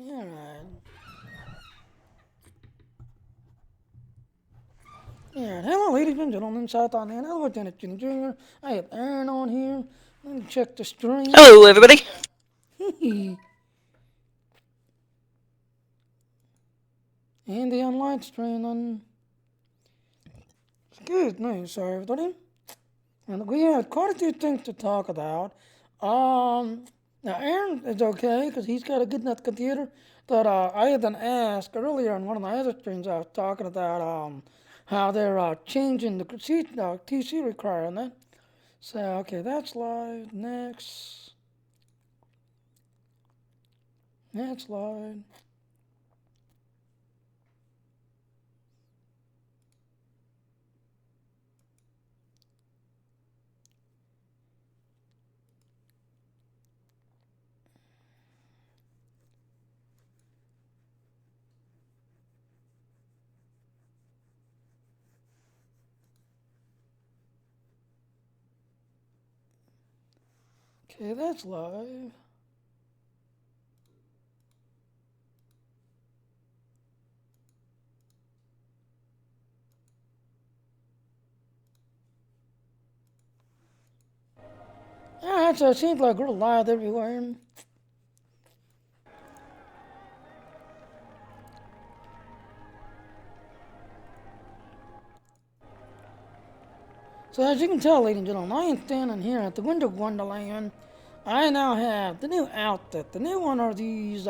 Alright. Yeah, hello ladies and gentlemen, South on hand. Hello, Lieutenant Jimmy Jr. I have Aaron on here. Let me check the stream. Hello, everybody. And the online stream on. Excuse me, sorry everybody. And we have quite a few things to talk about. Now Aaron is okay because he's got a good enough computer. But I had been asked earlier in one of my other streams. I was talking about how they're changing the TC requirement. So okay, that's live. Next slide. Okay, that's live. Alright, so it seems like we're live everywhere. So as you can tell, ladies and gentlemen, I am standing here at the Winter Wonderland. I now have the new outfit. The new one are these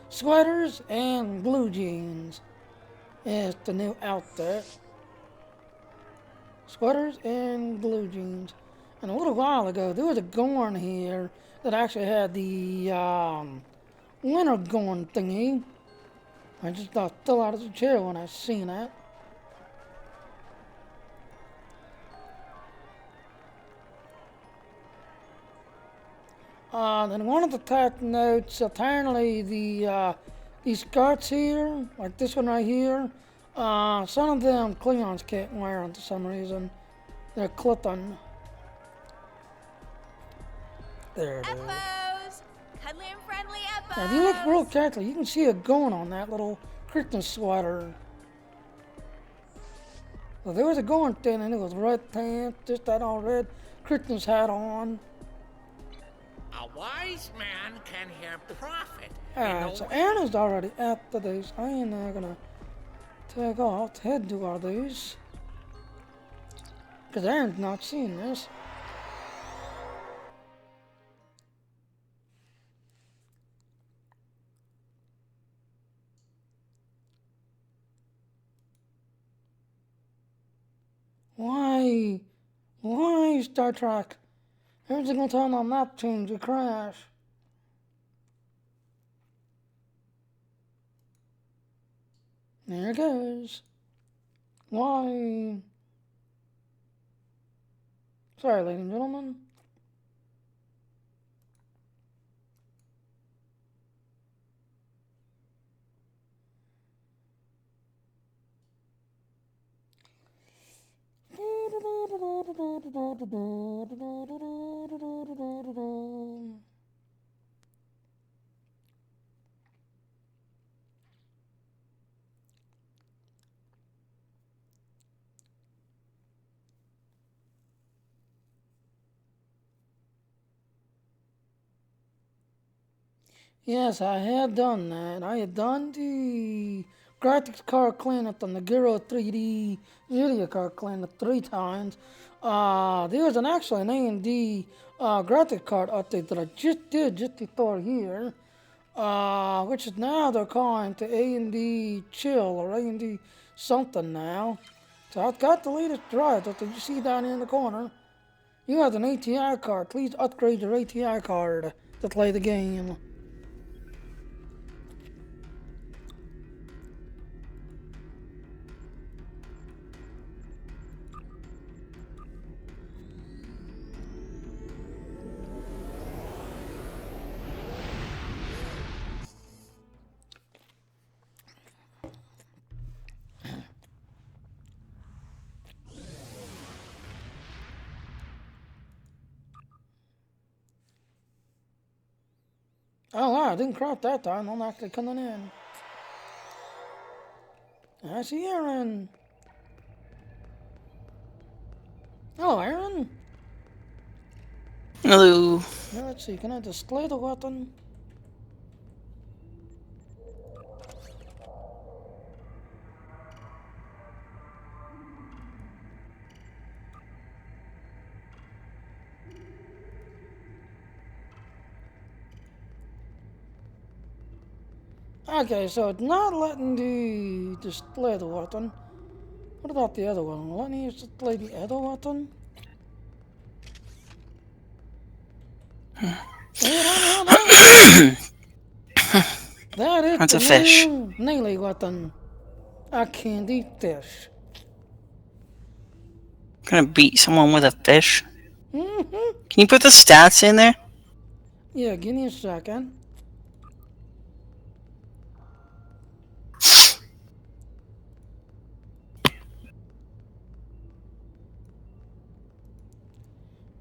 sweaters and blue jeans. Is the new outfit. Sweaters and blue jeans. And a little while ago, there was a Gorn here that actually had the winter Gorn thingy. I just fell out of the chair when I seen that. Then one of the tech notes, apparently these skirts here, like this one right here, some of them Cleons can't wear them for some reason. They're clipping. There it is. Epos! Cuddly and friendly Epos! Now, if you look real carefully, you can see it going on that little Christmas sweater. Well, there was a Gorn thing, and it was red pants, just that all red Christmas hat on. A wise man can hear profit. Alright, so Aaron is already after these. I ain't gonna take off to head to all these. Because Aaron's not seeing this. Why? Why, Star Trek? Every single time on map change, you crash. There it goes. Why? Sorry, ladies and gentlemen. Yes, I have done that. I have done the graphics card cleanup on the Giro 3D video card cleanup 3 times. There was actually an AMD graphics card update that I just did just before here, which is now they're calling to AMD Chill or AMD something now. So I've got the latest drive that you see down here in the corner. You have an ATI card. Please upgrade your ATI card to play the game. Ah, I didn't craft that time. I'm actually coming in. I see Aaron. Hello, Aaron. Hello. Yeah, let's see. Can I display the weapon? Okay, so it's not letting me display the weapon. What about the other one? Let me display the other weapon. Hey, hold on. That is That's the a fish. new melee weapon. A candy fish. Gonna beat someone with a fish. Mm-hmm. Can you put the stats in there? Yeah, give me a second.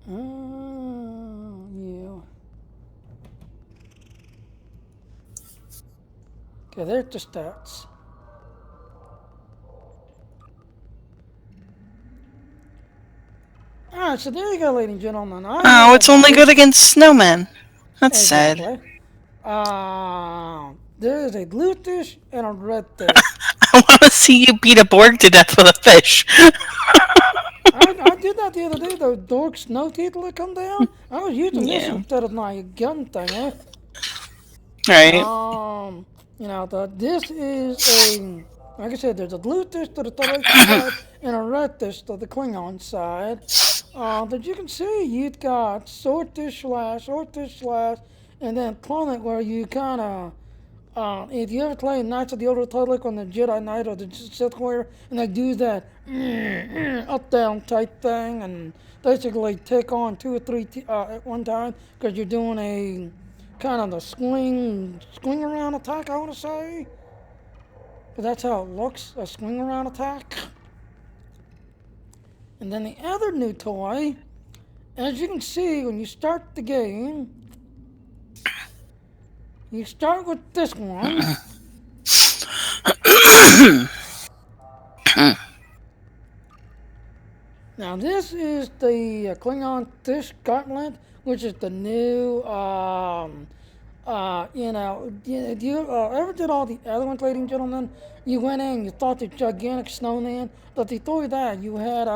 Yeah. Okay, there's the stats. Alright, so there you go, ladies and gentlemen. Oh, it's only good against snowmen. That's sad. Exactly. There is a blue fish and a red fish. I want to see you beat a Borg to death with a fish. I did that the other day, those dork snow teeth that come down. I was using this Yeah. instead of my gun thing, eh? Right. This is a, like I said, there's a blue fish to the Federation side and a red fish to the Klingon side. That you can see, you've got swordfish slash, and then clone it where you kind of, if you ever play Knights of the Old Republic on the Jedi Knight or the Sith Warrior, and they do that up down type thing, and basically take on 2 or 3 at one time because you're doing a kind of the swing around attack, I want to say. Because that's how it looks, a swing around attack. And then the other new toy, as you can see when you start the game, you start with this one. Now this is the Klingon Fish Gauntlet, which is the new, if you ever did all the other ones, ladies and gentlemen, you went in, you thought the gigantic snowman, but before that you had,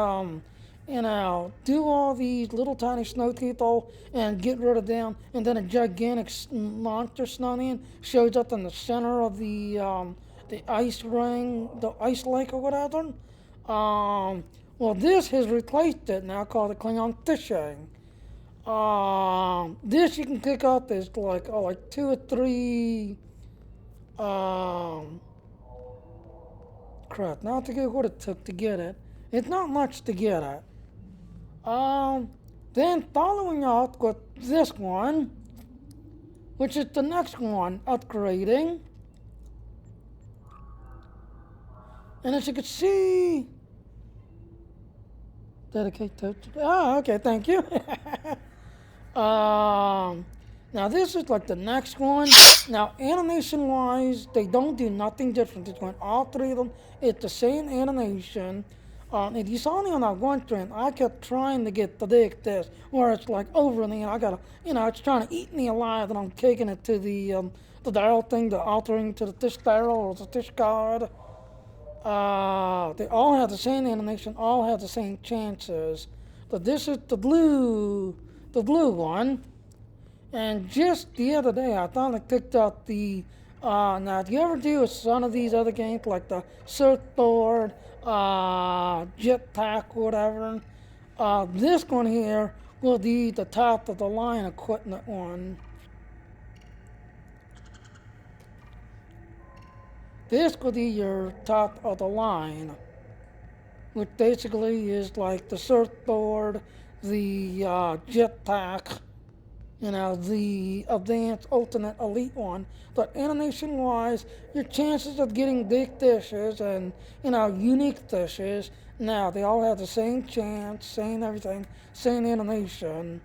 do all these little tiny snow people and get rid of them, and then a gigantic monster snowman shows up in the center of the ice ring, the ice lake or whatever. Well, this has replaced it now, called the Klingon Fishing. This you can pick up as like 2 or 3. Crap! Now I forget what it took to get it. It's not much to get it. Then following up with this one, which is the next one, upgrading. And as you can see, dedicate to. Okay, thank you. Now this is like the next one. Now animation wise, they don't do nothing different. It's when all 3 of them, it's the same animation. If you saw me on that one trend, I kept trying to get the dig this, where it's like over in the end, I gotta, it's trying to eat me alive, and I'm taking it to the dial thing, the altering to the dish barrel or the dish guard. They all have the same animation, all have the same chances. But this is the blue one. And just the other day, I finally picked up the. Now, if you ever do some of these other games like the surfboard, jetpack, whatever, this one here will be the top of the line equipment one. This will be your top of the line, which basically is like the surfboard, the jetpack, the advanced ultimate elite one. But animation wise, your chances of getting big fishes and, unique fishes, now they all have the same chance, same everything, same animation.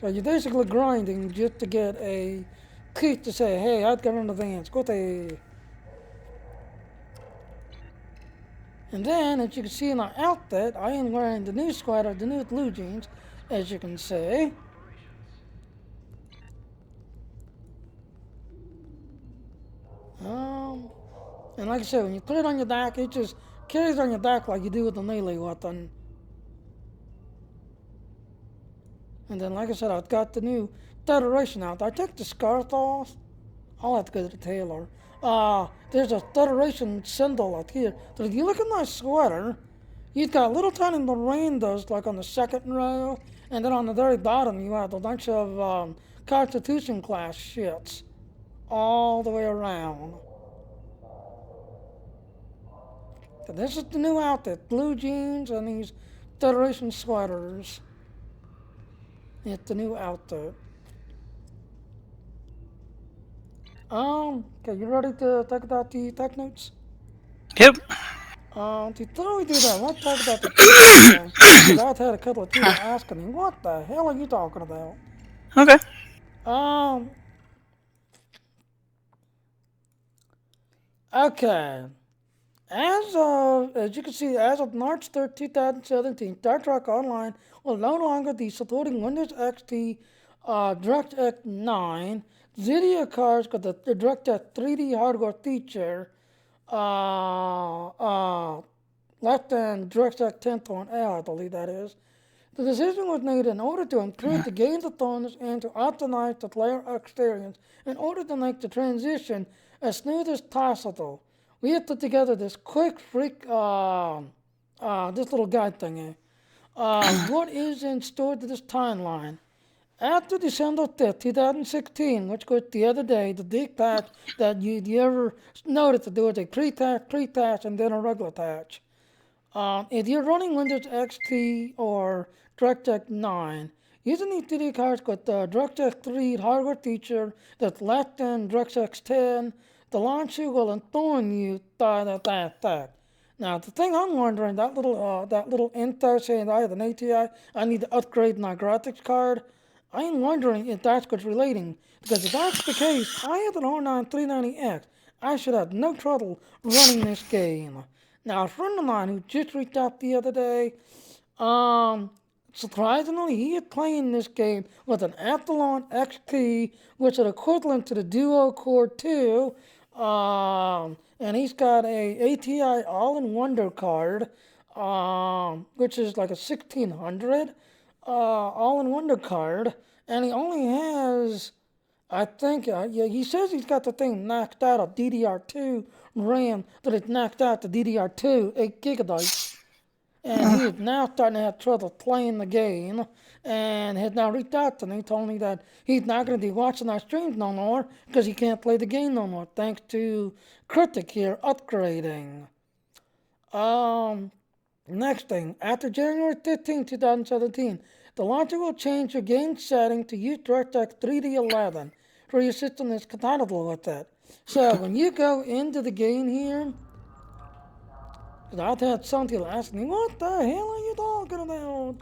So you're basically grinding just to get a Kit to say, hey, I'd get in advance. Go there. And then, as you can see in our outfit, I am wearing the new sweater, the new blue jeans, as you can see. And like I said, when you put it on your back, it just carries on your back like you do with the melee weapon. And then, like I said, I've got the new Federation out. I took the scarf off. I'll have to go to the tailor. There's a Federation symbol up here. So if you look at my sweater, you've got little tiny Mirandas like on the second row, and then on the very bottom you have a bunch of Constitution class ships all the way around. So this is the new outfit, blue jeans and these Federation sweaters. It's the new outfit. Okay, you ready to talk about the tech notes? Yep. Before we do that, let's talk about the thing. Because I've had a couple of people asking me, what the hell are you talking about? Okay. Okay. As you can see, as of March 3rd, 2017, Star Trek Online will no longer be supporting Windows XP DirectX 9. Video cards got the DirectX 3D hardware feature less than DirectX 10.0, I believe that is. The decision was made in order to improve the game's performance and to optimize the player experience in order to make the transition as smooth as possible. We have put together this quick freak, this little guide thingy. What is in store to this timeline? After December 5th, 2016, which was the other day, the big patch that you ever noticed that there was a pre-patch, and then a regular patch. If you're running Windows XP or DirectX 9, using these 3D cards with the DirectX 3 hardware feature that's less than DirectX 10, the launcher will inform you that. Now, the thing I'm wondering, that little info saying I have an ATI, I need to upgrade my graphics card. I'm wondering if that's what's relating, because if that's the case, I have an R9 390X. I should have no trouble running this game. Now, a friend of mine who just reached out the other day, surprisingly, he is playing this game with an Athlon XP, which is equivalent to the Duo Core 2, and he's got a ATI All-in-Wonder card, which is like a 1600 All-in-Wonder card, and he only has, I think, he says he's got the thing knocked out of DDR2 RAM, that it's knocked out to DDR2 8 gigabytes, and he is now starting to have trouble playing the game, and has now reached out to me, told me that he's not going to be watching our streams no more because he can't play the game no more, thanks to Critic here upgrading. Next thing, after January 15, 2017, the launcher will change your game setting to use DirectX 3D11 for your system that's compatible with that. So when you go into the game here, I've had some people ask me, what the hell are you talking about?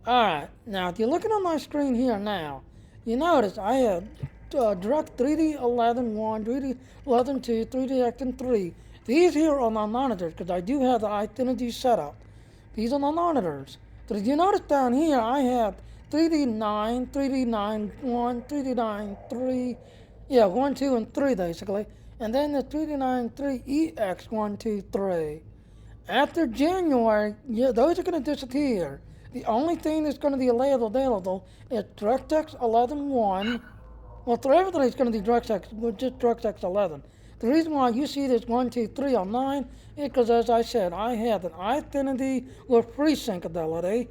Alright, now if you're looking on my screen here now, you notice I have Direct 3D 11.1, 3D 11.2, 3D Action 3. These here are my monitors because I do have the Identity setup. These are my monitors. But if you notice down here, I have 3D 9, 3D 9, 1, 3D 9, 3, 1, 2, and 3 basically. And then the 3D 9, 3 EX 1, 2, 3. After January, those are going to disappear. The only thing that's going to be available is DirectX 11.1. Well, for everything, it's going to be just DirectX 11. The reason why you see this 1, 2, 3 on 9 is because, as I said, I have an Infinity with FreeSync ability,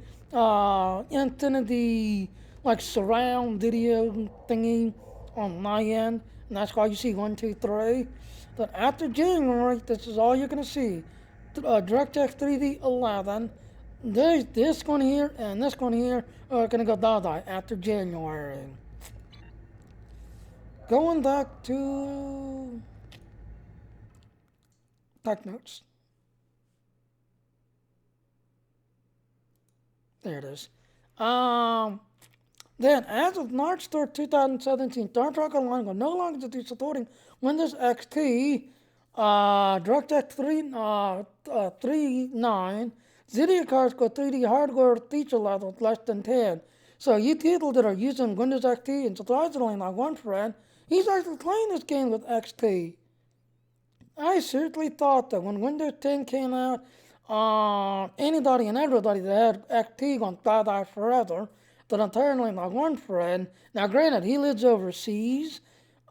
Infinity like surround video thingy on my end, and that's why you see 1, 2, 3. But after January, this is all you're going to see. DirectX 3D 11. There's this one here and this one here are going to go die after January. Going back to tech notes. There it is. Then, as of March 3rd, 2017, Star Trek Online will no longer be supporting Windows XP, DirectX 3.9, Zydia cards got 3D hardware feature levels less than 10. So you people that are using Windows XP, and surprisingly my one friend, he's actually playing this game with XP. I seriously thought that when Windows 10 came out, anybody and everybody that had XP gonna die forever. But apparently my one friend, now granted he lives overseas,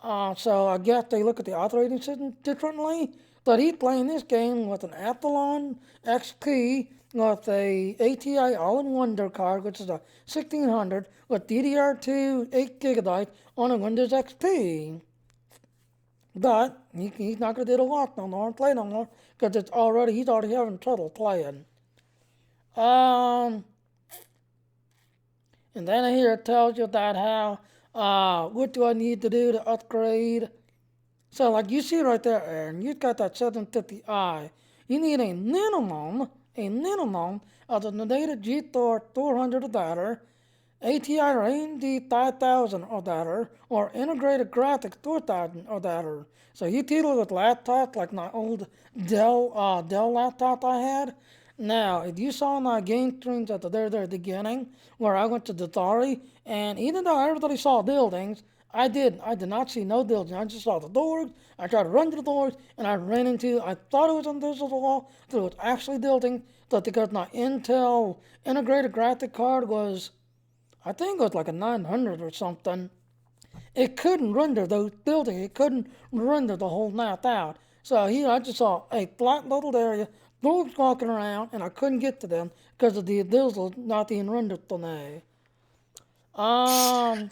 so I guess they look at the operating system differently, but he's playing this game with an Athlon XP with a ATI all-in-one card, which is a 1600 with DDR2 8GB on a Windows XP. But he's not going to do the walk no more and play no more because he's already having trouble playing. And then here it tells you that how, what do I need to do to upgrade? So like you see right there, Aaron, you've got that 750i. You need a minimum of the NVIDIA GeForce 400 or better, ATI or AMD 5000 or better, or integrated graphics 4000 or better. So you deal with laptops like my old Dell laptop I had. Now, if you saw my game streams at the very beginning, where I went to the Dari, and even though everybody saw buildings, I did not see no buildings. I just saw the doors. I tried to run to the doors, and I thought it was on this wall, but it was actually buildings. But because my Intel integrated graphic card was, I think it was like a 900 or something, it couldn't render those buildings. It couldn't render the whole map out. So here I just saw a flat little area, dogs walking around, and I couldn't get to them because of the visuals not being rendered to me. Now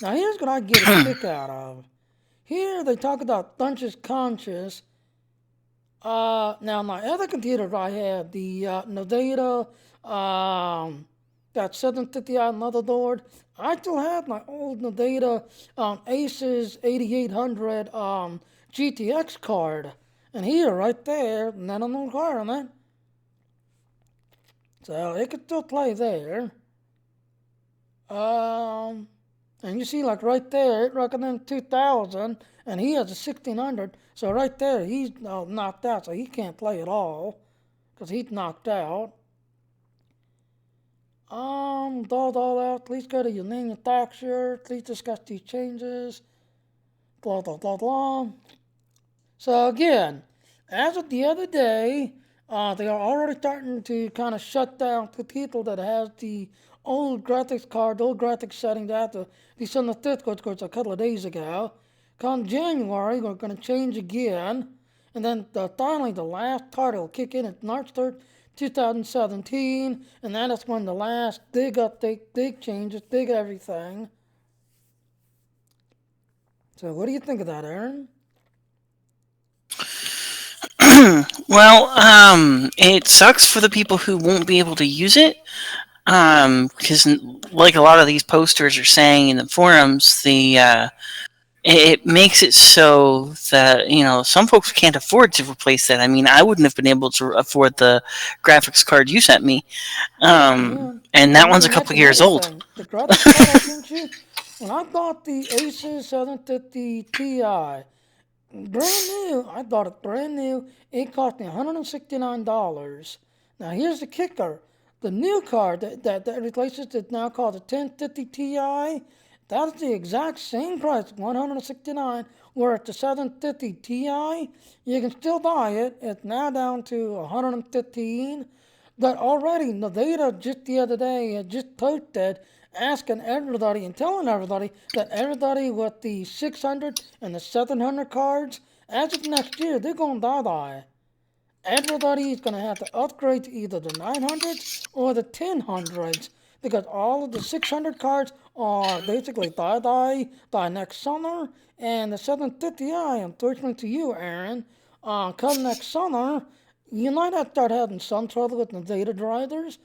here's what I get a kick out of. Here they talk about Dungeons Conscious. Now my other computer I had, the NVIDIA, that 750i motherboard, I still have my old NVIDIA Asus 8800 GTX card. And here, right there, none requirement. So it could still play there. And you see, like right there, it recommends 2000, and he has a 1600. So right there, he's knocked out, so he can't play at all because he's knocked out. Please go to your manufacturer. Please discuss these changes. Blah, blah, blah, blah. So again, as of the other day, they are already starting to kind of shut down the people that has the old graphics card, old graphics settings after December 5th, which was a couple of days ago. Come January, we're going to change again. And then finally, the last card will kick in at March 3rd, 2017. And that is when the last big update, big changes, big everything. So what do you think of that, Aaron? Well, it sucks for the people who won't be able to use it. Because like a lot of these posters are saying in the forums, it makes it so that, some folks can't afford to replace that. I mean, I wouldn't have been able to afford the graphics card you sent me. And that one's a couple years old. The graphics card I sent you, when I bought the Asus 750 Ti, brand new, I bought it brand new, it cost me $169. Now here's the kicker. The new card that replaces it now called the 1050 Ti, that's the exact same price, $169, where at the 750 Ti, you can still buy it. It's now down to $115. But already, NVIDIA just the other day had just posted asking everybody and telling everybody that everybody with the 600 and the 700 cards, as of next year, they're going to die. Everybody is going to have to upgrade to either the 900s or the 1000s because all of the 600 cards are basically die next summer, and the 750i, unfortunately to you, Aaron, come next summer, you might have to start having some trouble with NVIDIA drivers.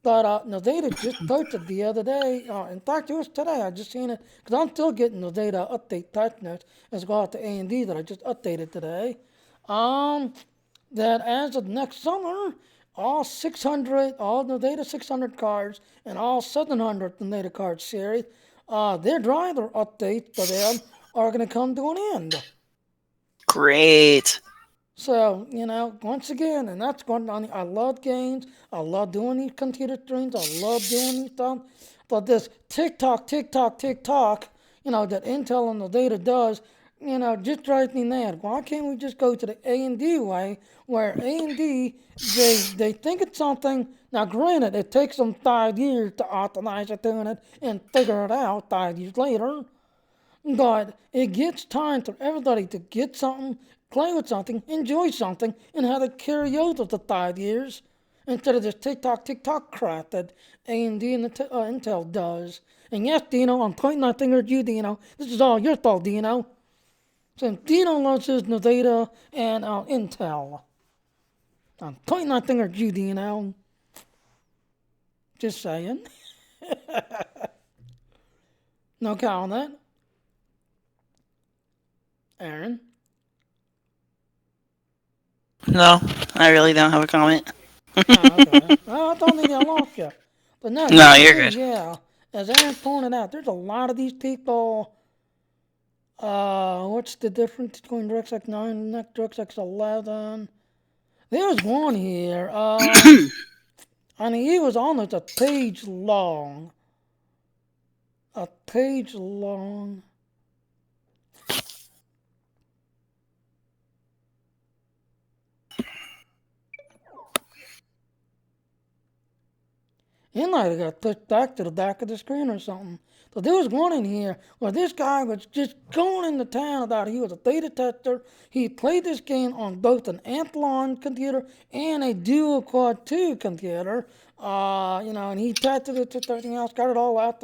But NVIDIA just posted the other day, in fact it was today, I just seen it, because I'm still getting NVIDIA update patch notes as well as the AMD that I just updated today, that as of next summer, all 600, all the Data 600 cards, and all 700 the Data card series, their driver updates to them are going to come to an end. Great. So, once again, and that's going on. I love games. I love doing these computer streams. I love doing these stuff. But this tick-tock, tick-tock, tick-tock, that Intel and the Data does, just drives me mad. Why can't we just go to the A&D way, where A&D, they think it's something. Now, granted, it takes them 5 years to optimize it, doing it, and figure it out 5 years later. But it gets time for everybody to get something, play with something, enjoy something, and have it carry over to 5 years instead of this tick-tock crap that A&D and Intel does. And yes, Dino, I'm pointing my finger at you, Dino. This is all your fault, Dino. So Dino loves his Data and Intel. I'm pointing my finger at you, Dino. Just saying. No comment. Aaron? No, I really don't have a comment. Oh, okay. I don't think I lost you. But no, No, you're good. Yeah. As Aaron pointed out, there's a lot of these people. What's the difference between DirectX 9 and DirectX 11? There's one here. I mean, he was almost a page long. A page long. He might have got pushed back to the back of the screen or something. So there was one in here where this guy was just going into town about he was a data tester. He played this game on both an Athlon computer and a dual quad 2 computer. And he tested it to everything else, got it all out,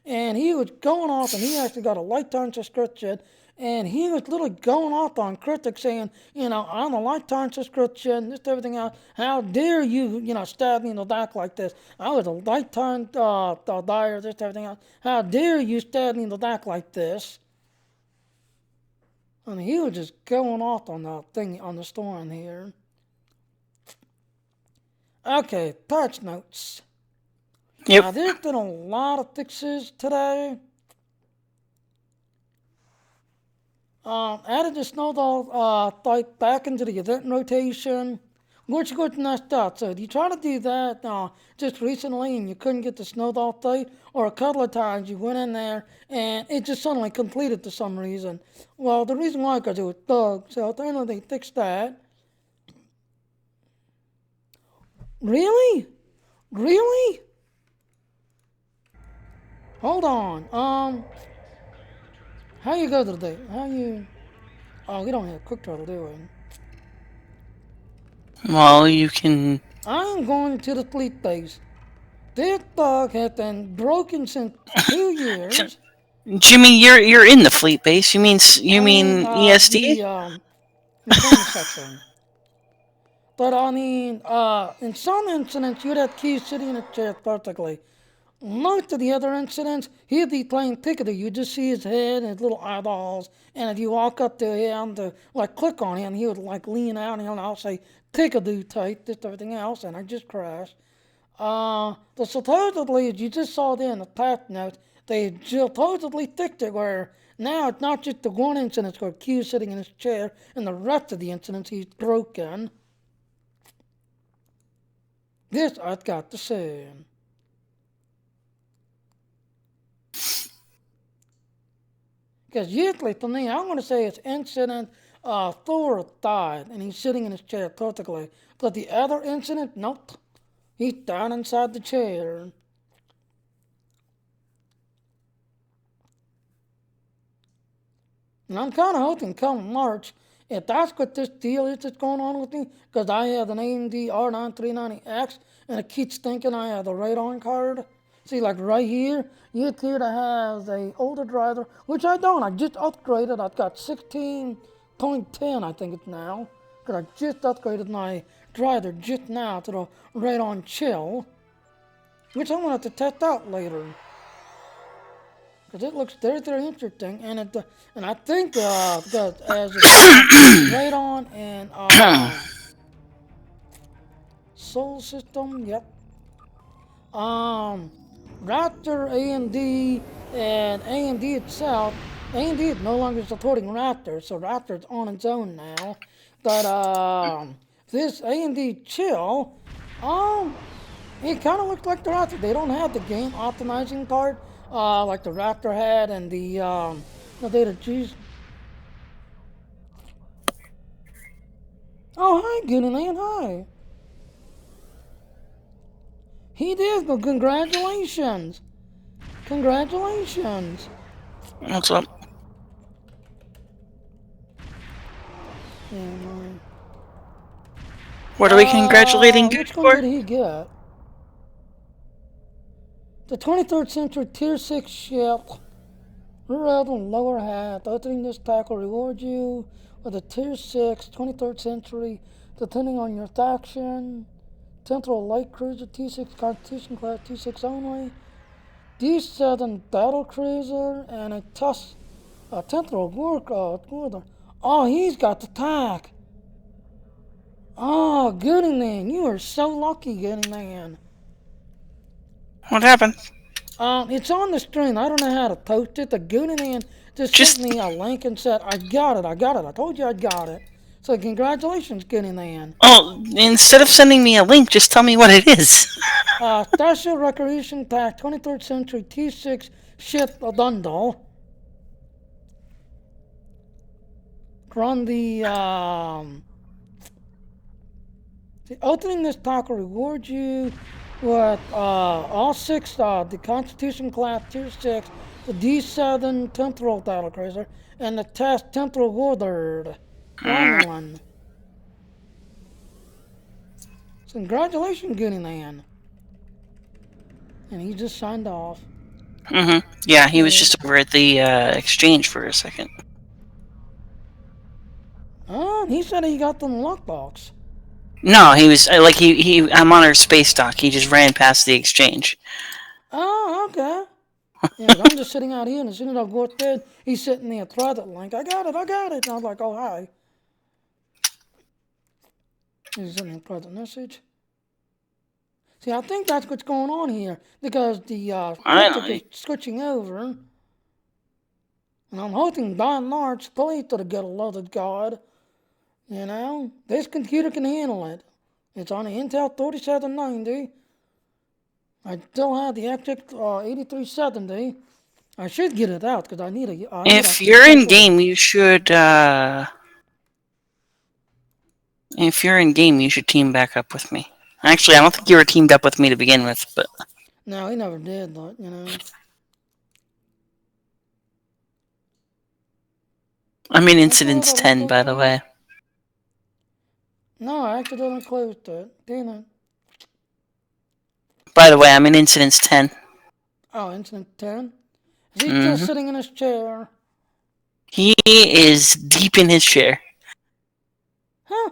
and he was going off, and he actually got a lifetime subscription. And he was literally going off on critics saying, I'm a lifetime subscription, this, everything else. How dare you, stab me in the back like this? I was a lifetime buyer, this, everything else. How dare you stab me in the back like this? I mean, he was just going off on the thing, on the storm here. Okay, patch notes. Yep. Now, there's been a lot of fixes today. Added the Snowball Fight back into the event rotation, which was messed up. So if you try to do that just recently and you couldn't get the Snowball Fight, or a couple of times you went in there and it just suddenly completed for some reason. Well, the reason why, because it was bugged. So apparently they fixed that. Really? Really? Hold on. How you go today? How you... Oh, we don't have quick travel, do we? Well, you can... I'm going to the fleet base. This bug has been broken since 2 years. Jimmy, you're in the fleet base. You mean ESD? The mechanic section. But I mean, in some incidents, you'd have keys sitting in a chair perfectly. Most of the other incidents, he'd be playing Piccadilly. You just see his head and his little eyeballs, and if you walk up to him to click on him, he would lean out and I'll say Piccadilly type, just everything else, and I just crashed. But supposedly, as you just saw there in the patch notes, they supposedly fixed it where now it's not just the one incident where Q's sitting in his chair, and the rest of the incidents he's broken. This I've got to say. Because usually, for me, I'm going to say it's incident Thor died, and he's sitting in his chair perfectly. But the other incident, nope. He's down inside the chair. And I'm kind of hoping come March, if that's what this deal is that's going on with me, because I have an AMD R9390X, and it keeps thinking I have the radon card. See, right here, you appear to have the older driver, which I don't. I just upgraded. I've got 16.10, I think it's now, because I just upgraded my driver just now to the radon chill, which I'm going to have to test out later. Because it looks very, very interesting, and I think because as it's radon and solar system. Yep. Raptor A&D and A&D itself. A&D is no longer supporting Raptor, so Raptor's on its own now. But this A&D Chill, it kind of looks like the Raptor. They don't have the game optimizing part like the Raptor had and the Data G's. Oh, hi, Goodyland, hi. He did, but congratulations. Congratulations. What's up? Yeah, mine. What are we congratulating Dude Which one for? did he get? The 23rd century tier 6 ship. Rear out and lower hat. Opening this pack will reward you with a tier 6 23rd century, depending on your faction. Temporal light cruiser T6 Constitution class T6 only. D7 battle cruiser and a temporal work. Oh, he's got the tack. Oh, Goody Man, you are so lucky, Goody Man. What happened? It's on the screen. I don't know how to post it. The Goody Man just sent me a link and said, I got it. I told you I got it. So congratulations, Goody Man. Oh, instead of sending me a link, just tell me what it is. Starship Recreation Pack 23rd Century T6 Ship Bundle. From the opening this pack will reward you with all 6, the Constitution class Tier 6, the D7 Temporal Battle Cruiser, and the Test Temporal Warlord. Romulan. So congratulations, Goody Man. And he just signed off. Yeah, he was just over at the exchange for a second. Oh, he said he got them lockbox. No, he was like I'm on our space dock. He just ran past the exchange. Oh, okay. Yeah, I'm just sitting out here, and as soon as I go up there, he's sitting there, private link. I got it. And I was like, oh, hi. He's sending a private message. See, I think that's what's going on here, because the cryptic is switching over. And I'm hoping by and large, Plato to get a loaded guard. You know, this computer can handle it. It's on the Intel 3790. I still have the Exec 8370. I should get it out because I need a. If you're in game, you should. If you're in game, you should team back up with me. Actually, I don't think you were teamed up with me to begin with, but. No, he never did, but you know. I'm in Incidents 10, by the way. No, I accidentally closed it. Damn it. By the way, I'm in Incidents 10. Oh, Incident 10? Is he just sitting in his chair? He is deep in his chair. Huh?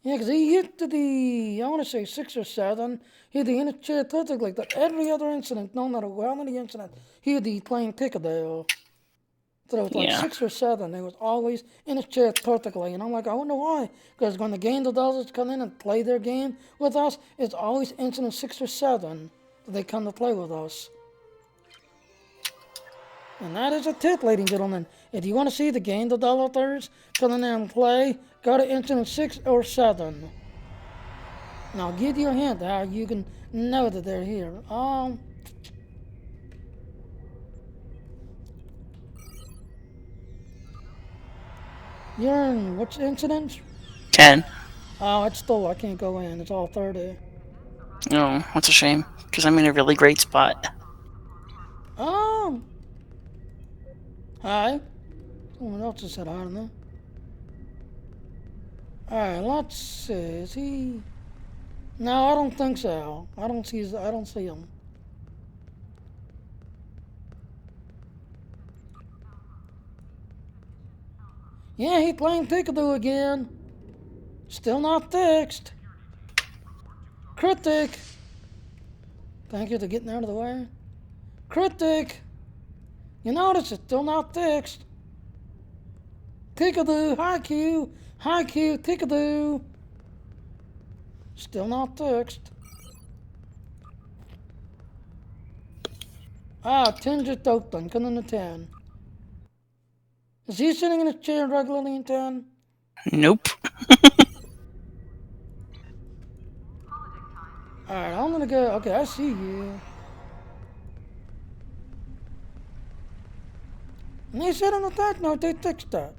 Yeah, because he hit the, I want to say 6 or 7. He had the in his chair perfectly. Like every other incident, no matter how many incidents, he would be playing Piccadilly. So it was like 6 or 7. He was always in his chair perfectly. And I'm like, I wonder why. Because when the game developers come in and play their game with us, it's always incident 6 or 7 that they come to play with us. And that is a tip, ladies and gentlemen. If you want to see the game developers come in there and play, go to incident 6 or 7. And I'll give you a hint how you can know that they're here. You're in which incident? 10. Oh, it's still, I can't go in. It's all 30. Oh, that's a shame, because I'm in a really great spot. Hi. Someone else just said hi to me. Alright, let's see. Is he... No, I don't think so. I don't see him. Yeah, he playing Peekaboo again. Still not fixed. Critic. Thank you for getting out of the way. Critic. You notice it's still not fixed. Peekaboo, hi Q, Peekaboo. Still not fixed. 10 just opened. Come in the 10. Is he sitting in his chair regularly in 10? Nope. Alright, I'm gonna go. Okay, I see you. And they said on the attack note they fixed that.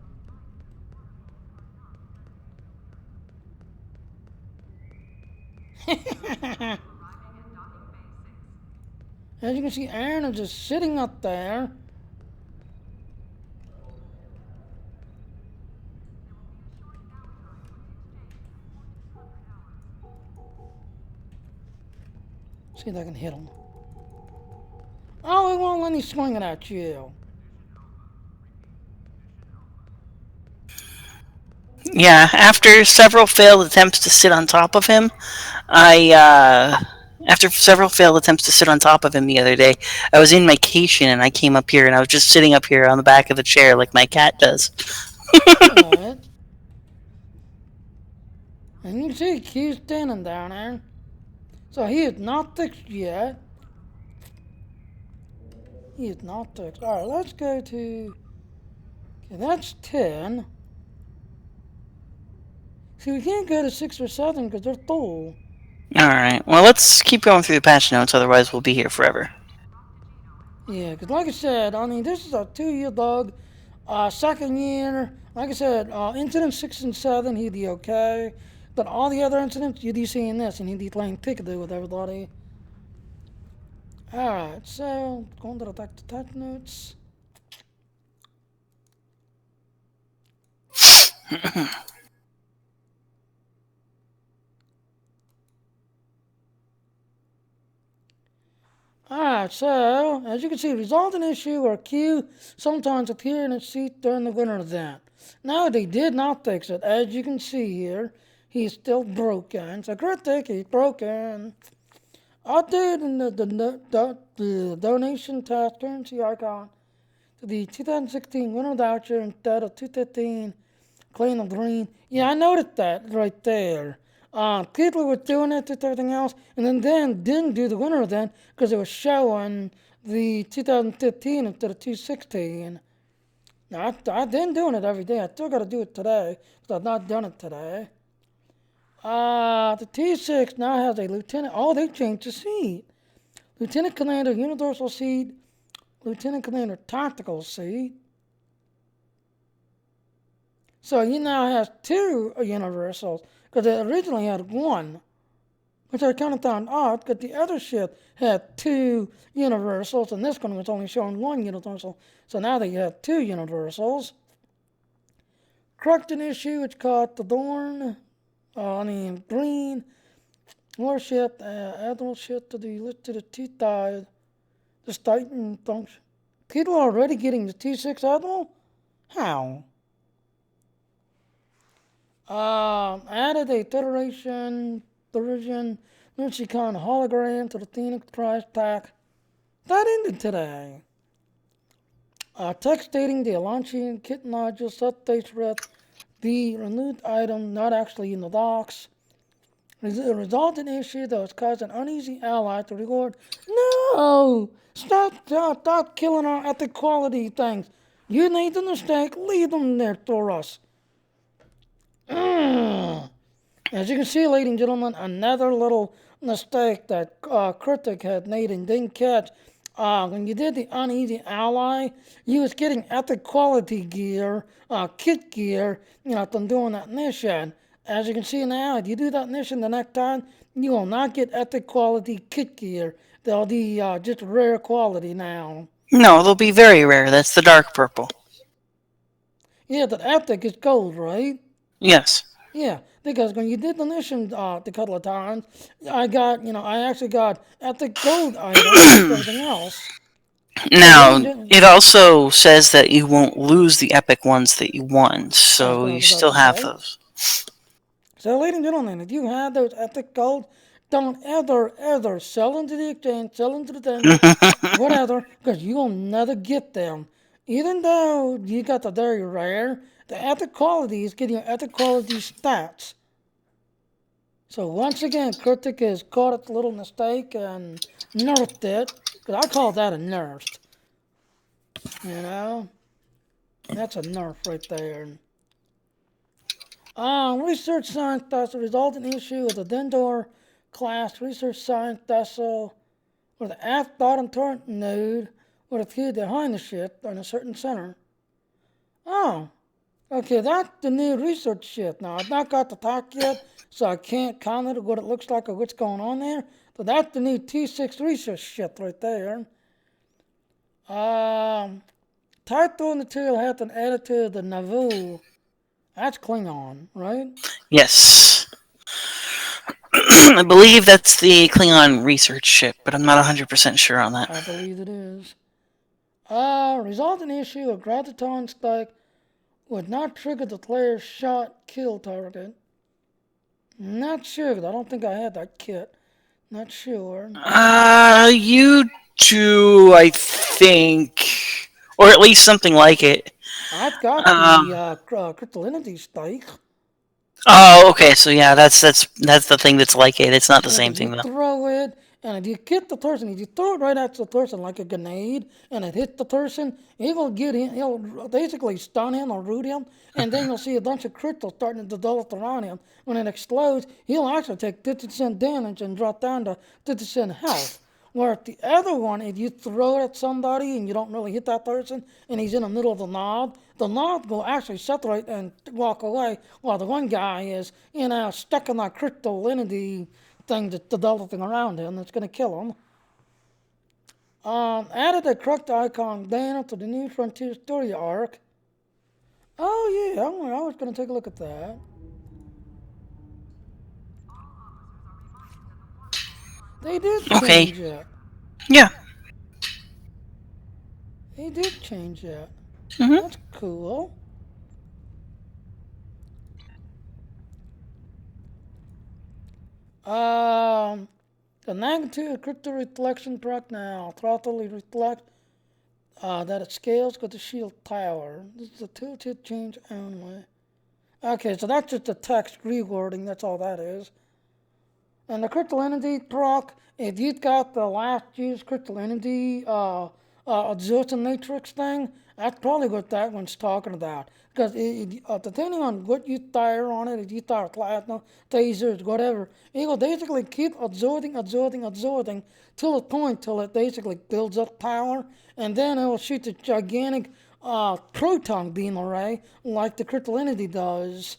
As you can see, Aaron is just sitting up there. See if I can hit him. Oh, he won't let me swing it at you. Yeah, after several failed attempts to sit on top of him, after several failed attempts to sit on top of him the other day, I was in my cation and I came up here and I was just sitting up here on the back of the chair like my cat does. Alright. And you see, he's standing down there. So he is not fixed yet. He is not fixed. Alright, let's go to... Okay, that's 10. See, we can't go to 6 or 7 because they're full. Alright, well, let's keep going through the patch notes, otherwise we'll be here forever. Yeah, because like I said, I mean, this is a 2-year bug. Second year, like I said, incident 6 and 7, he'd be okay. But all the other incidents, you'd be seeing this, and he'd be playing peekaboo with everybody. Alright, so, going to the back to touch notes. Alright, so, as you can see, resultant issue or Q sometimes appear in its seat during the winter event. Now, they did not fix it. As you can see here, he's still broken. So, critic, he's broken. Update in the donation task currency icon to the 2016 winter voucher instead of 2015 Clean of Green. Yeah, I noticed that right there. People were doing it with everything else, and then didn't do the winter event because it was showing the 2015 instead of 2016. Now, I've been doing it every day. I still got to do it today because I've not done it today. The T6 now has a lieutenant. Oh, they changed the seat. Lieutenant Commander Universal seat, Lieutenant Commander Tactical seat. So he now has 2 universals because it originally had 1, which I kind of found odd because the other ship had 2 universals and this one was only showing 1 universal. So now they have 2 universals. Correct an issue which caught the Dorn. Breen Warship, Admiral ship to the listed at T-Tide. The Titan function. People are already getting the T6 Admiral? How? Added a Federation version Elachi Kit Hologram to the Phoenix prize pack. That ended today. Text stating the Elachi Kit Module Subspace Rift, the renewed item not actually in the docks. The resultant issue that was caused an uneasy ally to reward. No! Stop killing our ethic quality things. You made the mistake, leave them there for us. As you can see, ladies and gentlemen, another little mistake that Critic had made and didn't catch. When you did the Uneasy Ally, you was getting ethic quality gear, kit gear, from doing that mission. As you can see now, if you do that mission the next time, you will not get ethic quality kit gear. They'll be just rare quality now. No, they'll be very rare. That's the dark purple. Yeah, the ethic is gold, right? Yes. Yeah, because when you did the mission a couple of times, I actually got ethic gold items and everything else. Now, it also says that you won't lose the epic ones that you won, so you still have those. So, ladies and gentlemen, if you have those ethic gold, don't ever sell them to the exchange, sell them to the vendor, whatever, because you will never get them. Even though you got the very rare, the ethic quality is getting your ethic quality stats. So once again, Critic has caught its little mistake and nerfed it. Because I call that a nerf. You know? That's a nerf right there. Research Science Vessel. Resulting issue with the Dendor class Research Science Vessel with the aft bottom turret node with a few behind the ship in a certain center. Oh, okay, that's the new research ship. Now, I've not got the talk yet, so I can't comment what it looks like or what's going on there. But that's the new T6 research ship right there. Title material has been added to the Navu. That's Klingon, right? Yes. I believe that's the Klingon research ship, but I'm not 100% sure on that. I believe it is. Resulting issue of graviton spike would not trigger the player's shot kill target. Not sure, 'cause I don't think I had that kit. Not sure. You do, I think. Or at least something like it. I've got the crystallinity spike. Oh, okay, so yeah, that's the thing that's like it. It's not the same thing, You though. throw it, and if you hit the person, if you throw it right at the person like a grenade, and it hits the person, it will get him, he'll basically stun him or root him, and then you'll see a bunch of crystals starting to develop around him. When it explodes, he'll actually take 50% damage and drop down to 50% health. Where the other one, if you throw it at somebody and you don't really hit that person, and he's in the middle of the nod will actually separate and walk away, while the one guy is, stuck in that crystallinity thing that's developing around him that's going to kill him. Added a correct icon banner to the New Frontier story arc. Oh yeah, I was going to take a look at that. They did change it. Yeah. They did change it. Mm-hmm. That's cool. The magnitude of crystal reflection track now. Throttle reflect that it scales with the shield tower. This is a tooltip change only. Okay, so that's just a text rewording. That's all that is. And the crystal entity proc, if you've got the last year's crystal entity absorption matrix thing, that's probably what that one's talking about. Because depending on what you fire on it, if you fire plasma, tasers, whatever, it will basically keep absorbing till the point till it basically builds up power, and then it will shoot the gigantic proton beam array like the crystal entity does.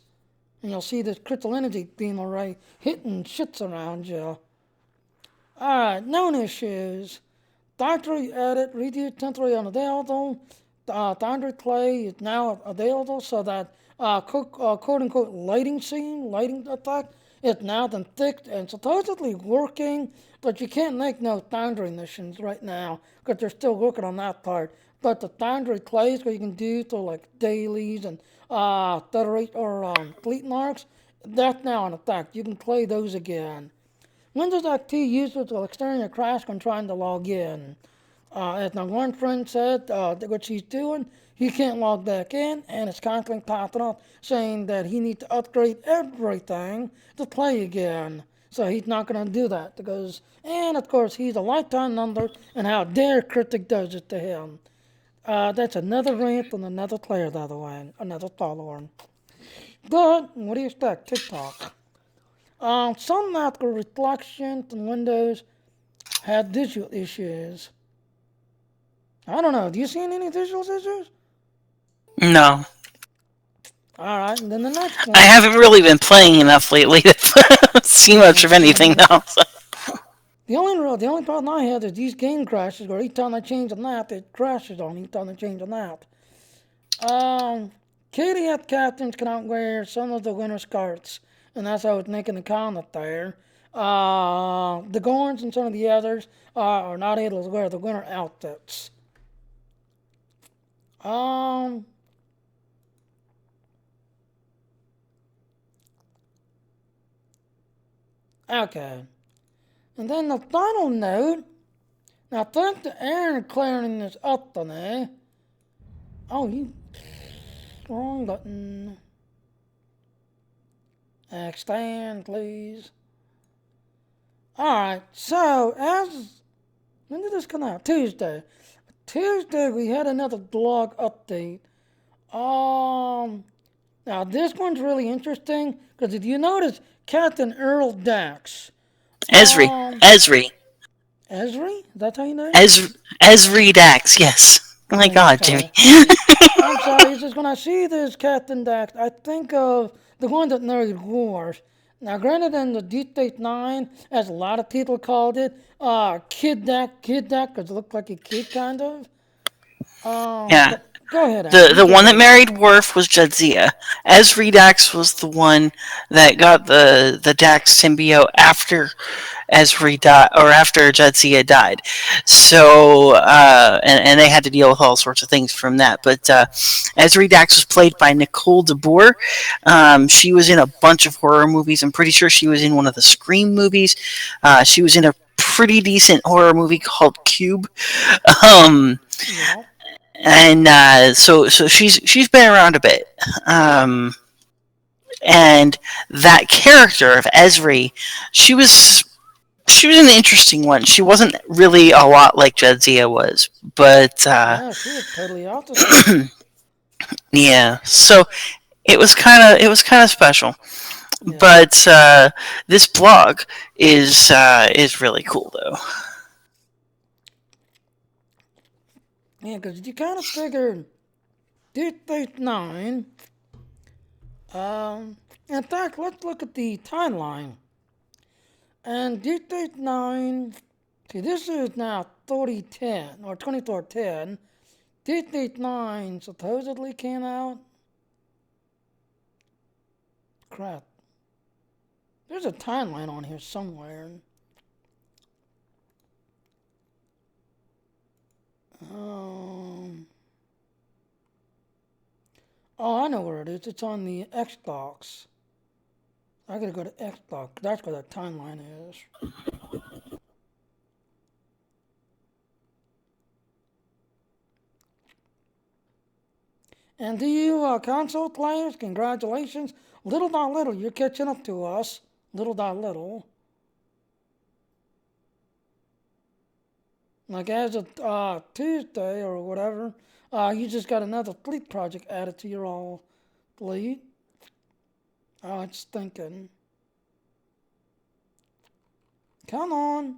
And you'll see this crystal energy beam array hitting shits around you. Alright, known issues. Factory edit, reduced temporary unavailable. Foundry clay is now available so that quote unquote lighting effect is now been fixed and supposedly working, but you can't make no foundry missions right now because they're still working on that part. But the foundry clays where you can do to like dailies and federate or fleet marks, that's now in effect. You can play those again. Windows XP users will experience a crash when trying to log in. As my one friend said, what she's doing, he can't log back in, and it's constantly popping up saying that he needs to upgrade everything to play again. So he's not going to do that because, and of course, he's a lifetime member, and how dare Critic does it to him. That's another rant from another player, by the way, another follower. But what do you expect? TikTok. Some magical reflections in Windows had visual issues. I don't know. Do you see any visual issues? No. Alright, and then the next one. I haven't really been playing enough lately to see much of anything now. So. The only problem I had is these game crashes where each time I change the map, it crashes on each time I change the map. KDF captains cannot wear some of the winter skirts, and that's how I was making the comment there. The Gorns and some of the others are not able to wear the winter outfits. Okay. And then the final note. Now, thanks to Aaron clearing this up for me. Oh, you. Wrong button. Extend, please. Alright, so when did this come out? Tuesday. Tuesday we had another blog update. Now this one's really interesting because if you notice, Captain Earl Dax. Esri. Um, Esri. Esri? That's how you know? Esri Dax, yes. Oh my god, Jimmy. Okay. I'm sorry, it's just when I see this Captain Dax, I think of the one that married Wars. Now, granted, in the Deep State Nine, as a lot of people called it, Kid Dax, because it looked like a kid, kind of. Yeah. But go ahead, Al. The You the take one that over. married Worf was Jadzia. Esri Dax was the one that got the Dax symbiote after Esri died, or after Jadzia died. So and they had to deal with all sorts of things from that. But Esri Dax was played by Nicole DeBoer. She was in a bunch of horror movies. I'm pretty sure she was in one of the Scream movies. She was in a pretty decent horror movie called Cube. Um, Yeah. and so she's been around a bit. And that character of Esri, she was she was an interesting one. She wasn't really a lot like Jadzia was, but Yeah, she was totally opposite. yeah. So it was kind of special. Yeah. But this blog is really cool though. Yeah, because you kind of figured Deep State Nine. In fact, let's look at the timeline. And Deep State Nine. See, this is now 3010 or 2410. Deep State Nine supposedly came out. Crap. There's a timeline on here somewhere. Um, oh, I know where it is. It's on the Xbox. I gotta go to Xbox. That's where that timeline is. And to you console players, congratulations. Little by little, you're catching up to us. Little by little. Like as of Tuesday or whatever, you just got another fleet project added to your all fleet. Oh, it's thinking. Come on.